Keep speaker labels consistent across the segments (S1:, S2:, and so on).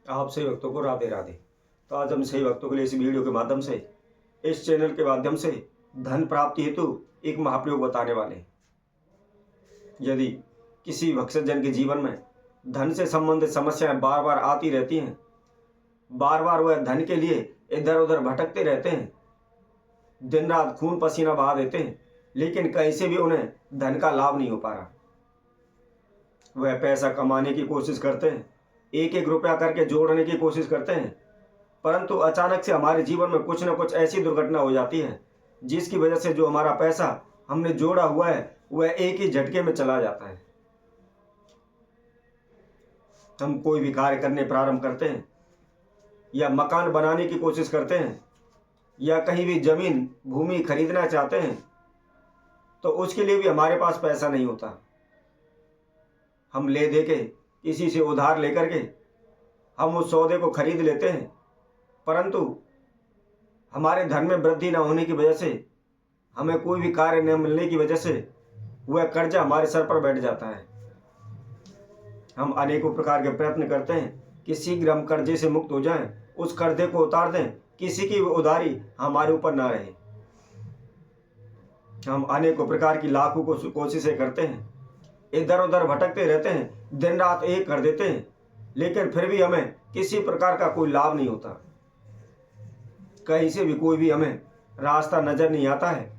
S1: आप सही भक्तों को राधे राधे। तो आज हम सही भक्तों के लिए इस वीडियो के माध्यम से, इस चैनल के माध्यम से धन प्राप्ति हेतु एक महाप्रयोग बताने वाले हैं। यदि किसी भक्तजन के जीवन में धन से संबंधित समस्याएं बार बार आती रहती हैं, बार बार वह धन के लिए इधर उधर भटकते रहते हैं, दिन रात खून पसीना बहा देते हैं, लेकिन कहीं से भी उन्हें धन का लाभ नहीं हो पा रहा। वह पैसा कमाने की कोशिश करते हैं, एक एक रुपया करके जोड़ने की कोशिश करते हैं, परंतु अचानक से हमारे जीवन में कुछ न कुछ ऐसी दुर्घटना हो जाती है जिसकी वजह से जो हमारा पैसा हमने जोड़ा हुआ है वह एक ही झटके में चला जाता है। हम कोई भी कार्य करने प्रारंभ करते हैं या मकान बनाने की कोशिश करते हैं या कहीं भी जमीन भूमि खरीदना चाहते हैं, तो उसके लिए भी हमारे पास पैसा नहीं होता। हम ले दे के किसी से उधार लेकर के हम उस सौदे को खरीद लेते हैं, परंतु हमारे धन में वृद्धि न होने की वजह से, हमें कोई भी कार्य न मिलने की वजह से वह कर्जा हमारे सर पर बैठ जाता है। हम अनेकों प्रकार के प्रयत्न करते हैं कि शीघ्र हम कर्जे से मुक्त हो जाएं, उस कर्जे को उतार दें, किसी की उधारी हमारे ऊपर ना रहे। हम अनेकों प्रकार की लाखों कोशिशें करते हैं, इधर उधर भटकते रहते हैं, दिन रात एक कर देते हैं, लेकिन फिर भी हमें किसी प्रकार का कोई लाभ नहीं होता। कहीं से भी कोई भी हमें रास्ता नजर नहीं आता है।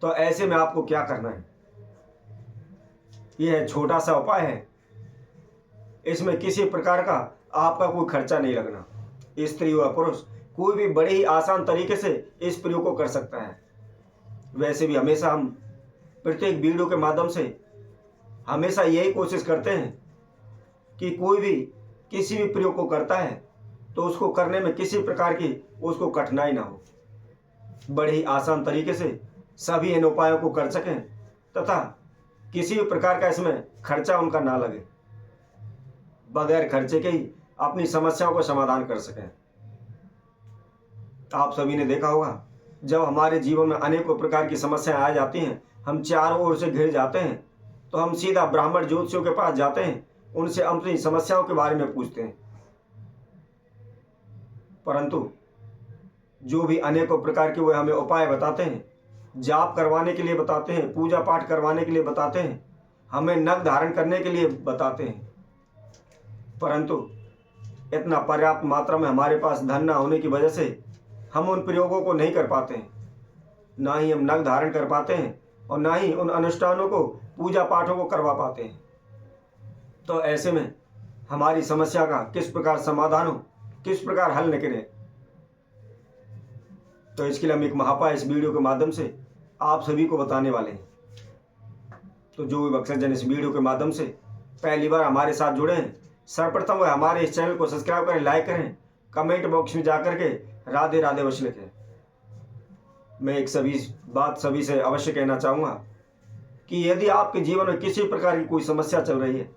S1: तो ऐसे में आपको क्या करना है? यह छोटा सा उपाय है, इसमें किसी प्रकार का आपका कोई खर्चा नहीं लगना। स्त्री व पुरुष कोई भी बड़े ही आसान तरीके से इस प्रयोग को कर सकता है। वैसे भी हमेशा हम प्रत्येक वीडियो के माध्यम से हमेशा यही कोशिश करते हैं कि कोई भी किसी भी प्रयोग को करता है तो उसको करने में किसी प्रकार की उसको कठिनाई ना हो, बड़े ही आसान तरीके से सभी इन उपायों को कर सकें तथा किसी भी प्रकार का इसमें खर्चा उनका ना लगे, बगैर खर्चे के ही अपनी समस्याओं को समाधान कर सकें। आप सभी ने देखा होगा, जब हमारे जीवन में अनेकों प्रकार की समस्याएं आ जाती हैं, हम चारों ओर से घिर जाते हैं, तो हम सीधा ब्राह्मण ज्योतिषियों के पास जाते हैं, उनसे अपनी समस्याओं के बारे में पूछते हैं। परंतु जो भी अनेकों प्रकार के वो हमें उपाय बताते हैं, जाप करवाने के लिए बताते हैं, पूजा पाठ करवाने के लिए बताते हैं, हमें नग धारण करने के लिए बताते हैं, परंतु इतना पर्याप्त मात्रा में हमारे पास धन न होने की वजह से हम उन प्रयोगों को नहीं कर पाते हैं। ना ही हम नग धारण कर पाते हैं और ना ही उन अनुष्ठानों को, पूजा पाठों को करवा पाते हैं। तो ऐसे में हमारी समस्या का किस प्रकार समाधान हो, किस प्रकार हल निकले, तो इसके लिए हम एक महापाय इस वीडियो के माध्यम से आप सभी को बताने वाले हैं। तो जो भी भक्तजन इस वीडियो के माध्यम से पहली बार हमारे साथ जुड़े हैं, सर्वप्रथम वह हमारे इस चैनल को सब्सक्राइब करें, लाइक करें, कमेंट बॉक्स में जाकर के राधे राधे अवश्य लिखें। मैं एक बात सभी से अवश्य कहना चाहूँगा कि यदि आपके जीवन में किसी प्रकार की कोई समस्या चल रही है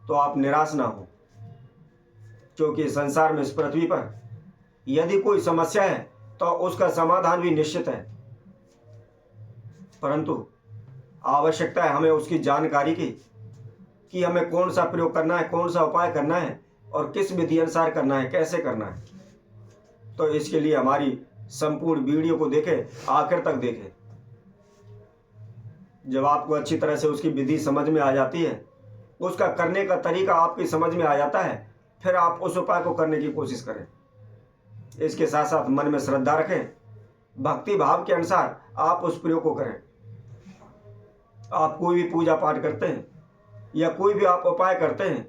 S1: तो आप निराश ना हो, क्योंकि संसार में, इस पृथ्वी पर यदि कोई समस्या है तो उसका समाधान भी निश्चित है, परंतु आवश्यकता है हमें उसकी जानकारी की कि हमें कौन सा प्रयोग करना है, कौन सा उपाय करना है और किस विधि अनुसार करना है, कैसे करना है। तो इसके लिए हमारी संपूर्ण वीडियो को देखें, आखिर तक देखें। जब आपको अच्छी तरह से उसकी विधि समझ में आ जाती है, उसका करने का तरीका आपकी समझ में आ जाता है, फिर आप उस उपाय को करने की कोशिश करें। इसके साथ साथ मन में श्रद्धा रखें, भक्ति भाव के अनुसार आप उस प्रयोग को करें। आप कोई भी पूजा पाठ करते हैं या कोई भी आप उपाय करते हैं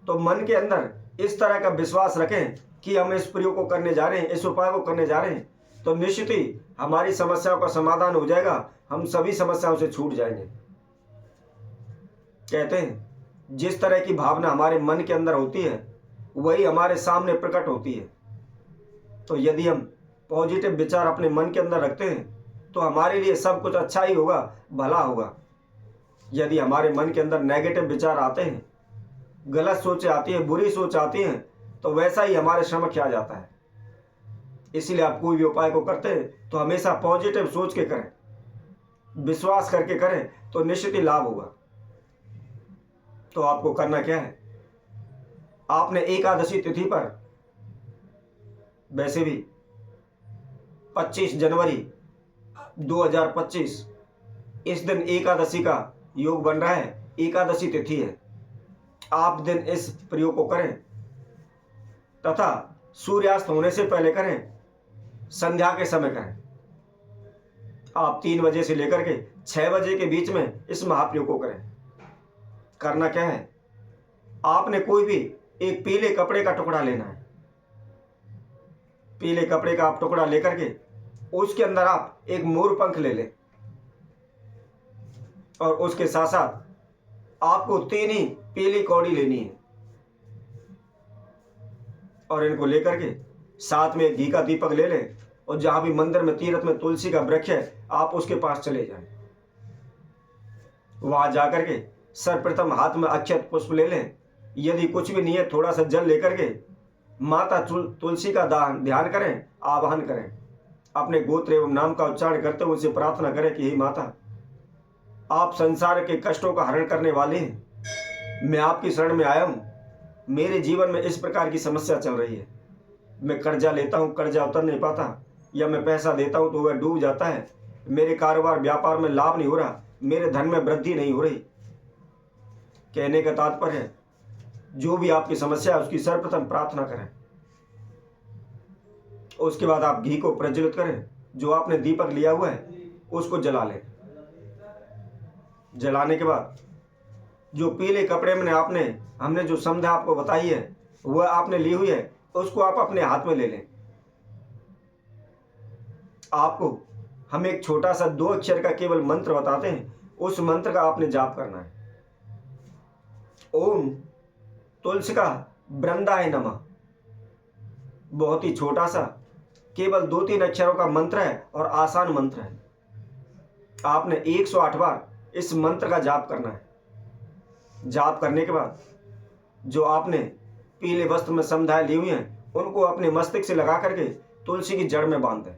S1: तो मन के अंदर इस तरह का विश्वास रखें कि हम इस प्रयोग को करने जा रहे हैं, इस उपाय को करने जा रहे हैं, तो निश्चित ही हमारी समस्याओं का समाधान हो जाएगा, हम सभी समस्याओं से छूट जाएंगे। कहते हैं जिस तरह की भावना हमारे मन के अंदर होती है वही हमारे सामने प्रकट होती है। तो यदि हम पॉजिटिव विचार अपने मन के अंदर रखते हैं तो हमारे लिए सब कुछ अच्छा ही होगा, भला होगा। यदि हमारे मन के अंदर नेगेटिव विचार आते हैं, गलत सोचें आती हैं, बुरी सोच आती हैं, तो वैसा ही हमारे श्रम किया जाता है। इसीलिए आप कोई भी उपाय को करते हैं तो हमेशा पॉजिटिव सोच के करें, विश्वास करके करें, तो निश्चित ही लाभ होगा। तो आपको करना क्या है, आपने एकादशी तिथि पर, वैसे भी 25 जनवरी 2025 इस दिन एकादशी का योग बन रहा है, एकादशी तिथि है। आप दिन इस प्रयोग को करें तथा सूर्यास्त होने से पहले करें, संध्या के समय करें। आप 3 बजे से लेकर के 6 बजे के बीच में इस महाप्रयोग को करें। करना क्या है, आपने कोई भी एक पीले कपड़े का टुकड़ा लेना है। पीले कपड़े का आप टुकड़ा लेकर के उसके अंदर आप एक मोर पंख ले लें और उसके साथ साथ आपको 3 ही पीली कौड़ी लेनी है और इनको लेकर के साथ में घी का दीपक ले लें और जहां भी मंदिर में तीर्थ में तुलसी का वृक्ष है आप उसके पास चले जाएं। वहां जाकर के सर्वप्रथम हाथ में अक्षत पुष्प ले लें। यदि कुछ भी नहीं है, थोड़ा सा जल लेकर के माता तुलसी का ध्यान करें, आवाहन करें। अपने गोत्र एवं नाम का उच्चारण करते हुए उनसे प्रार्थना करें कि हे माता, आप संसार के कष्टों का हरण करने वाले हैं। मैं आपकी शरण में आया हूँ। मेरे जीवन में इस प्रकार की समस्या चल रही है। मैं कर्जा लेता हूँ, कर्जा उतर नहीं पाता, या मैं पैसा देता हूँ तो वह डूब जाता है। मेरे कारोबार व्यापार में लाभ नहीं हो रहा, मेरे धन में वृद्धि नहीं हो रही। कहने का तात्पर्य है, जो भी आपकी समस्या है उसकी सर्वप्रथम प्रार्थना करें। उसके बाद आप घी को प्रज्वलित करें। जो आपने दीपक लिया हुआ है उसको जला लें। जलाने के बाद जो पीले कपड़े में हमने जो संध्या आपको बताई है वह आपने ली हुई है, उसको आप अपने हाथ में ले लें। आपको हम एक छोटा सा 2 अक्षर का केवल मंत्र बताते हैं, उस मंत्र का आपने जाप करना है। ओम तुलसिका वृंदाय नमः। बहुत ही छोटा सा, केवल 2-3 अक्षरों का मंत्र है और आसान मंत्र है। आपने 108 बार इस मंत्र का जाप करना है। जाप करने के बाद जो आपने पीले वस्त्र में समुदाय ली हुई हैं उनको अपने मस्तक से लगा करके तुलसी की जड़ में बांध दें।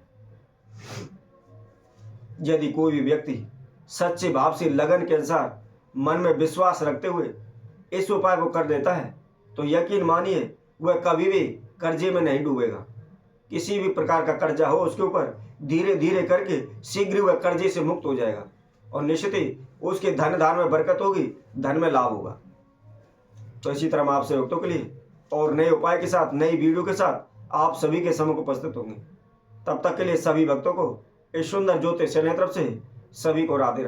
S1: यदि कोई भी व्यक्ति सच्चे भाव से लगन के अनुसार मन में विश्वास रखते हुए इस उपाय को कर देता है तो यकीन मानिए वह कभी भी कर्जे में नहीं डूबेगा। किसी भी प्रकार का कर्जा हो उसके ऊपर धीरे धीरे करके शीघ्र वह कर्जे से मुक्त हो जाएगा और निश्चित ही उसके धन धान में बरकत होगी, धन में लाभ होगा। तो इसी तरह हम आपसे भक्तों के लिए और नए उपाय के साथ, नई वीडियो के साथ आप सभी के सम्मुख उपस्थित होंगे। तब तक के लिए सभी भक्तों को इस सुंदर ज्योतिष चैनल तरफ से सभी को राधे।